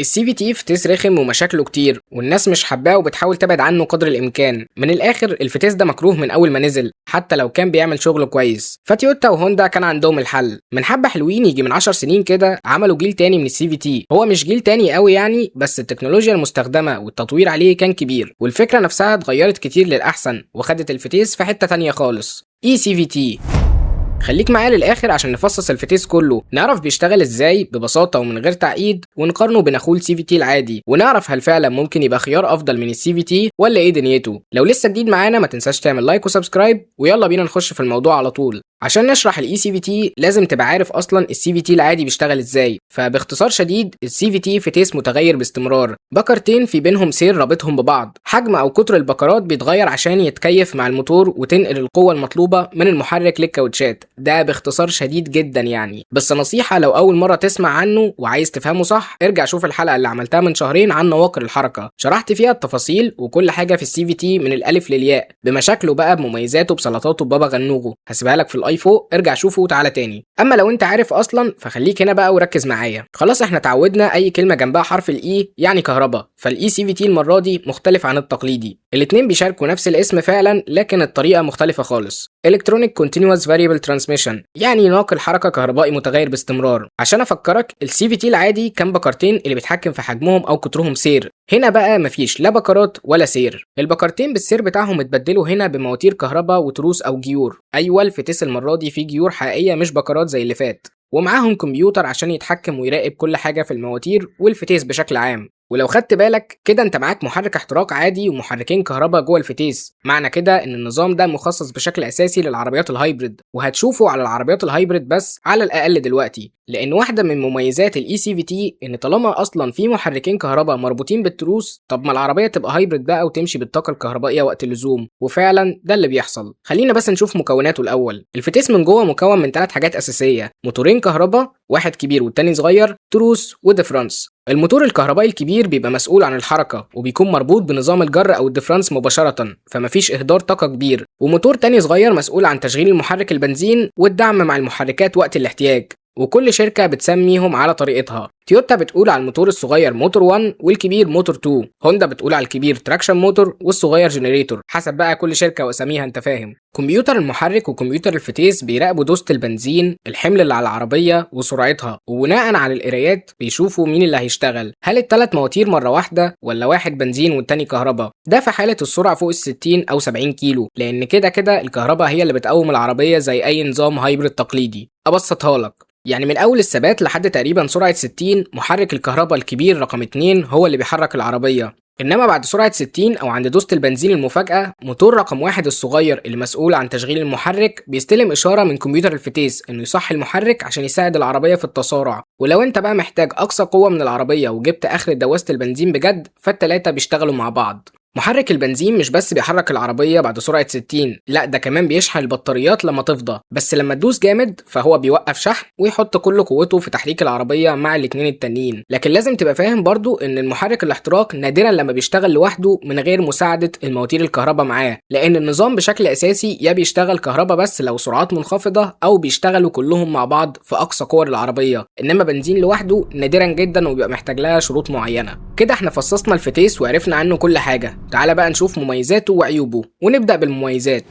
السي في تي فتيس رخم ومشاكله كتير والناس مش حباه وبتحاول تبعد عنه قدر الامكان. من الاخر الفتيس ده مكروه من اول ما نزل حتى لو كان بيعمل شغل كويس. فتويوتا وهوندا كان عندهم الحل. من حبه حلوين يجي من 10 سنين كده عملوا جيل تاني من السي في تي. هو مش جيل تاني قوي يعني، بس التكنولوجيا المستخدمه والتطوير عليه كان كبير والفكره نفسها اتغيرت كتير للاحسن وخدت الفتيس في حته تانيه خالص. اي سي في تي. خليك معايا للاخر عشان نفصص الفتيس كله، نعرف بيشتغل ازاي ببساطه ومن غير تعقيد، ونقارنه بين اخوه السي في تي العادي، ونعرف هل فعلا ممكن يبقى خيار افضل من السي في تي ولا ايه دنيته. لو لسه جديد معانا ما تنساش تعمل لايك وسبسكرايب، ويلا بينا نخش في الموضوع على طول. عشان نشرح الاي سي في تي لازم تبقى عارف اصلا السي في تي العادي بيشتغل ازاي. فباختصار شديد السي في تي فتيس متغير باستمرار، بكرتين في بينهم سير رابطهم ببعض. حجم او قطر البكرات بيتغير عشان يتكيف مع الموتور وتنقل القوه المطلوبه من المحرك للكاوتشات. ده باختصار شديد جدا يعني. بس نصيحه، لو اول مره تسمع عنه وعايز تفهمه صح ارجع شوف الحلقه اللي عملتها من شهرين عن نواقل الحركه، شرحت فيها التفاصيل وكل حاجه في السي في تي من الالف للياء بمشاكله بقى، بمميزاته، بسلطاته، ببابا غنوغه. هسيبها لك في الاي فوق، ارجع شوفه وتعالى تاني. اما لو انت عارف اصلا فخليك هنا بقى وركز معايا. خلاص احنا اتعودنا اي كلمه جنبها حرف الاي يعني كهرباء، فالاي سي في تي المره دي مختلف عن التقليدي. الاتنين بيشاركوا نفس الاسم فعلا لكن الطريقه مختلفه خالص. Electronic Continuous Variable Transmission يعني ناقل حركه كهربائي متغير باستمرار. عشان افكرك، السي في تي العادي كان بكرتين اللي بيتحكم في حجمهم او قطرهم سير. هنا بقى مفيش لا بكرات ولا سير، البكرتين بالسير بتاعهم اتبدلوا هنا بمواتير كهرباء وتروس او جيور. ايوه الفتيس المره دي فيه جيور حقيقيه مش بكرات زي اللي فات، ومعاهم كمبيوتر عشان يتحكم ويراقب كل حاجه في المواتير والفتيس بشكل عام. ولو خدت بالك كده انت معاك محرك احتراق عادي ومحركين كهرباء جوه الفتيس. معنى كده ان النظام ده مخصص بشكل اساسي للعربيات الهايبريد، وهتشوفه على العربيات الهايبريد بس على الاقل دلوقتي. لان واحده من مميزات الاي سي في تي ان طالما اصلا في محركين كهرباء مربوطين بالتروس، طب ما العربيه تبقى هايبريد بقى وتمشي بالطاقه الكهربائيه وقت اللزوم. وفعلا ده اللي بيحصل. خلينا بس نشوف مكوناته الاول. الفتيس من جوه مكون من 3 حاجات اساسيه: موتورين كهرباء، واحد كبير والتاني صغير، تروس وديفرنس. الموتور الكهربائي الكبير بيبقى مسؤول عن الحركة وبيكون مربوط بنظام الجر أو الديفرنس مباشرة، فمفيش إهدار طاقة كبير. وموتور تاني صغير مسؤول عن تشغيل المحرك البنزين والدعم مع المحركات وقت الاحتياج. وكل شركة بتسميهم على طريقتها. تويوتا بتقول على الموتور الصغير موتور 1 والكبير موتور 2. هوندا بتقول على الكبير تراكشن موتور والصغير جنريتور، حسب بقى كل شركة واساميها انت فاهم. كمبيوتر المحرك وكمبيوتر الفتيس بيراقبوا دوسة البنزين، الحمل اللي على العربية وسرعتها، وبناء على القرايات بيشوفوا مين اللي هيشتغل، هل ال3 مواتير مرة واحدة ولا واحد بنزين والتاني كهرباء. ده في حالة السرعة فوق ال60 أو 70 كيلو، لأن كده الكهرباء هي اللي بتقوم العربية زي أي نظام هايبريد تقليدي. أبسطها لك، يعني من أول الثبات لحد تقريبا سرعة 60 محرك الكهرباء الكبير رقم 2 هو اللي بيحرك العربية. إنما بعد سرعة 60 أو عند دوسة البنزين المفاجأة، موتور رقم 1 الصغير اللي مسؤول عن تشغيل المحرك بيستلم إشارة من كمبيوتر الفتيس إنه يصحي المحرك عشان يساعد العربية في التسارع. ولو أنت بقى محتاج أقصى قوة من العربية وجبت آخر دواسة البنزين بجد، فالتلاتة بيشتغلوا مع بعض. محرك البنزين مش بس بيحرك العربية بعد سرعة 60، لا ده كمان بيشحن البطاريات لما تفضى، بس لما تدوس جامد فهو بيوقف شحن ويحط كل قوته في تحريك العربية مع الاتنين التانيين. لكن لازم تبقى فاهم برضو ان المحرك الاحتراق نادرا لما بيشتغل لوحده من غير مساعدة المواتير الكهرباء معاه، لان النظام بشكل اساسي يا بيشتغل كهرباء بس لو سرعات منخفضة، او بيشتغلوا كلهم مع بعض في اقصى قوة العربية. انما بنزين لوحده نادرا جدا وبيبقى محتاج لها شروط معينة. كده احنا فصصنا الفتيس وعرفنا عنه كل حاجة. تعالى بقى نشوف مميزاته وعيوبه، ونبدأ بالمميزات.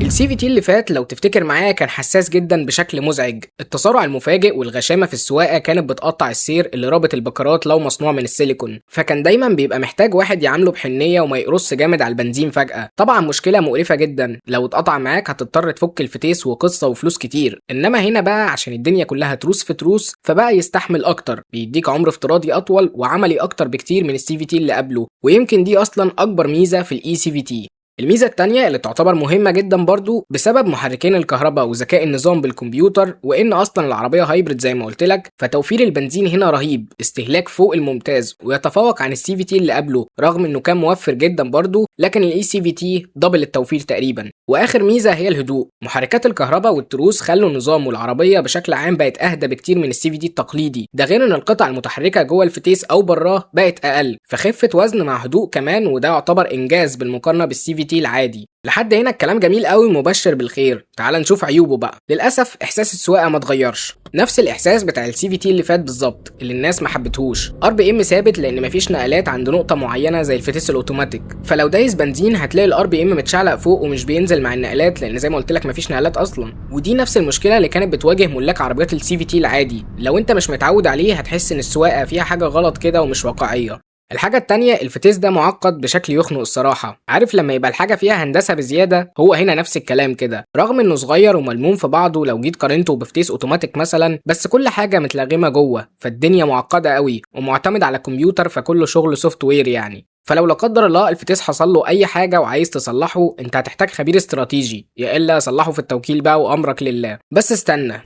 السي في تي اللي فات لو تفتكر معايا كان حساس جدا بشكل مزعج. التسارع المفاجئ والغشامه في السواقه كانت بتقطع السير اللي رابط البكرات لو مصنوع من السيليكون، فكان دايما بيبقى محتاج واحد يعامله بحنيه وما يقرص جامد على البنزين فجاه. طبعا مشكله مقرفه جدا، لو اتقطع معاك هتضطر تفك الفتيس وقصه وفلوس كتير. انما هنا بقى عشان الدنيا كلها تروس في تروس فبقى يستحمل اكتر، بيديك عمر افتراضي اطول وعملي اكتر بكتير من السي في تي اللي قبله، ويمكن دي اصلا اكبر ميزه في الاي سي في تي. الميزة التانية اللي تعتبر مهمة جدا برضو بسبب محركين الكهرباء وذكاء النظام بالكمبيوتر، وإن أصلا العربية هايبريد زي ما قلتلك، فتوفير البنزين هنا رهيب، استهلاك فوق الممتاز ويتفوق عن السي في تي اللي قبله، رغم إنه كان موفر جدا برضو لكن الاي سي في تي دبل التوفير تقريبا. واخر ميزه هي الهدوء، محركات الكهرباء والتروس خلوا النظام والعربيه بشكل عام بقت اهدى بكتير من السي في تي التقليدي، ده غير ان القطع المتحركه جوه الفتيس او براه بقت اقل، فخفه وزن مع هدوء كمان، وده يعتبر انجاز بالمقارنه بالسي في تي العادي. لحد هنا الكلام جميل قوي ومبشر بالخير. تعال نشوف عيوبه بقى. للاسف احساس السواقه ما اتغيرش، نفس الاحساس بتاع السي في تي اللي فات بالظبط اللي الناس ما حبتهوش. ار بي ام ثابت لان مفيش نقلات عند نقطه معينه زي الفتيس الاوتوماتيك، فلو دايس بنزين هتلاقي الار بي ام متشعلق فوق ومش بينزل مع النقلات، لان زي ما قلت لك مفيش نقلات اصلا. ودي نفس المشكله اللي كانت بتواجه ملاك عربيات السي في تي العادي، لو انت مش متعود عليه هتحس ان السواقه فيها حاجه غلط كده ومش واقعيه. الحاجة التانية، الفتيس ده معقد بشكل يخنق الصراحة. عارف لما يبقى الحاجة فيها هندسة بزيادة؟ هو هنا نفس الكلام كده، رغم انه صغير وملموم في بعضه لو جيت قارنته بفتيس اوتوماتيك مثلا، بس كل حاجة متلغمة جوه، فالدنيا معقدة قوي ومعتمد على كمبيوتر، فكله شغل سوفت وير يعني. فلو لا قدر الله الفتيس حصل له اي حاجه وعايز تصلحه، انت هتحتاج خبير استراتيجي، يا الا صلحه في التوكيل بقى وامرك لله. بس استنى،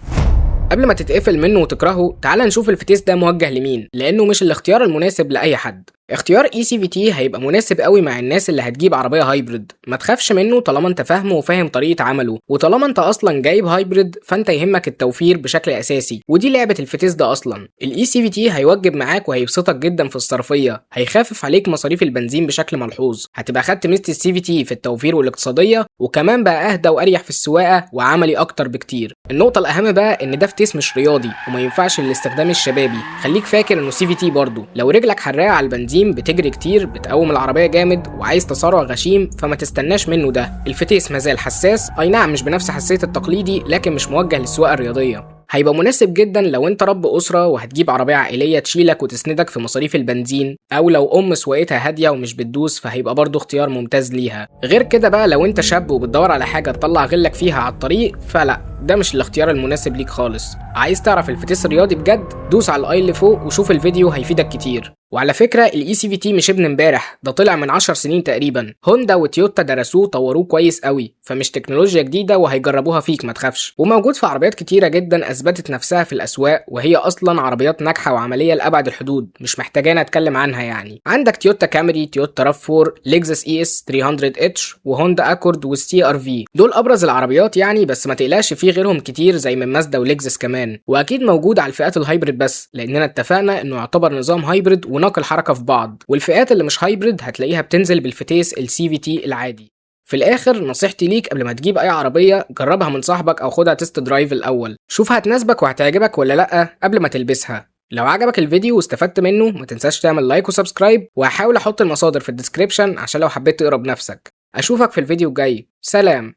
قبل ما تتقفل منه وتكرهه، تعال نشوف الفتيس ده موجه لمين، لانه مش الاختيار المناسب لاي حد. اختيار اي سي في تي هيبقى مناسب قوي مع الناس اللي هتجيب عربيه هايبرد، ما تخافش منه طالما انت فاهمه وفاهم طريقه عمله، وطالما انت اصلا جايب هايبرد فانت يهمك التوفير بشكل اساسي، ودي لعبه الفتيس ده اصلا. الاي سي في تي هيوجب معاك وهيبسطك جدا في الصرفيه، هيخفف عليك مصاريف البنزين بشكل ملحوظ، هتبقى خدت ميزه السي في تي في التوفير والاقتصاديه، وكمان بقى اهدى واريح في السواقه وعملي اكتر بكتير. النقطه الاهم بقى ان ده فتيس مش رياضي وما ينفعش للاستخدام الشبابي، خليك فاكر انه سي في تي برضه لو رجلك حراقه على البنزين، بتجري كتير، بتقوم العربيه جامد وعايز تسارع غشيم، فما تستناش منه ده. الفتيس مازال حساس، اي نعم مش بنفس حساسيه التقليدي، لكن مش موجه للسواقه الرياضيه. هيبقى مناسب جدا لو انت رب اسره وهتجيب عربيه عائليه تشيلك وتسندك في مصاريف البنزين، او لو سواقتها هاديه ومش بتدوس، فهيبقى برضه اختيار ممتاز ليها. غير كده بقى لو انت شاب وبتدور على حاجه تطلع غلك فيها على الطريق، فلا، ده مش الاختيار المناسب ليك خالص. عايز تعرف الفتيس الرياضي بجد؟ دوس على الاي اللي فوق وشوف الفيديو، هيفيدك كتير. وعلى فكره الاي سي في تي مش ابن امبارح، ده طلع من 10 سنين تقريبا. هوندا وتويوتا درسوه طوروه كويس قوي، فمش تكنولوجيا جديده وهيجربوها فيك ما تخافش. وموجود في عربيات كتيره جدا اثبتت نفسها في الاسواق، وهي اصلا عربيات ناجحه وعمليه لابعد الحدود، مش محتاجانا اتكلم عنها يعني. عندك تويوتا كامري، تويوتا راف 4، لكزس اي اس 300 اتش، وهوندا اكورد والسي ار في، دول ابرز العربيات يعني. بس ما تقلقش، في غيرهم كتير زي من مازدا ولكزس كمان، واكيد موجود على الفئات الهايبرد، بس لاننا اتفقنا انه يعتبر نظام هايبرد وناقل حركه في بعض. والفئات اللي مش هايبرد هتلاقيها بتنزل بالفتيس السي في تي العادي. في الاخر نصيحتي ليك قبل ما تجيب اي عربيه، جربها من صاحبك او خدها تيست درايف الاول، شوف هتناسبك وهتعجبك ولا لا قبل ما تلبسها. لو عجبك الفيديو واستفدت منه، ما تنساش تعمل لايك وسبسكرايب، وهحاول احط المصادر في الديسكريبشن عشان لو حبيت تقرا بنفسك. اشوفك في الفيديو الجاي، سلام.